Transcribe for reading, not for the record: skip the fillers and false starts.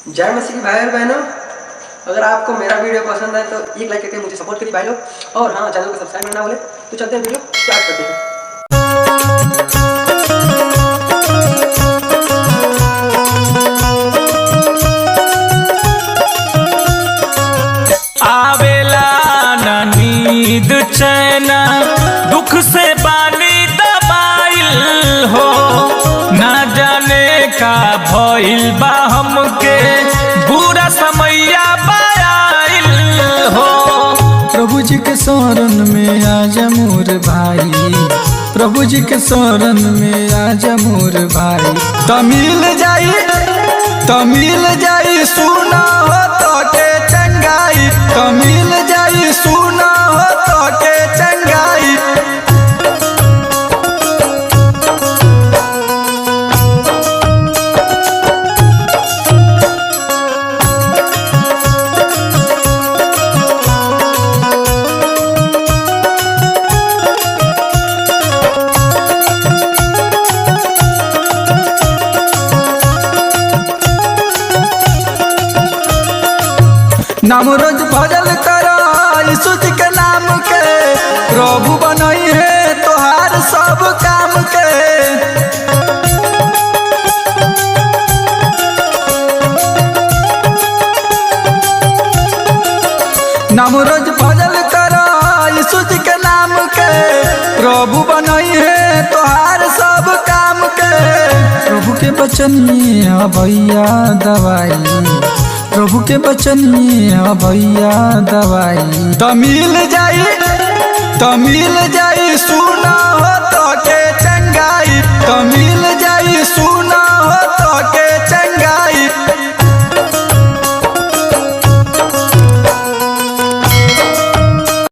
जय मसीह की भाई और बहनों, अगर आपको मेरा वीडियो पसंद है तो एक लाइक करके मुझे सपोर्ट करिए भाई लोग। और हाँ, चैनल को सब्सक्राइब करना भूले। तो चलते हैं, वीडियो स्टार्ट करते हैं। आवेला ना नींद चैना, दुख से बानी दबाइल हो, ना जाने का भइल बा हमके, बुरा समैया बाइल हो। प्रभु जी के शरण में आजा मोर भाई, प्रभु जी के शरण में आजा मोर भाई। तमिल जाई सुना हो तो के चंगाई, तमिल जाई सुना हो तो के चंगाई। नाम रोज भजल करो यीशु जी के नाम के, प्रभु बनई है तोहार सब काम के। नाम रोज भजल करो यीशु जी के नाम के, प्रभु बनई है तोहार सब काम के। प्रभु के वचन में भैया दवाई, प्रभु के वचन में भैया दवाई। तमिल जाई सुना हो तो के चंगाई, तमिल जाई सुना हो तो के चंगाई।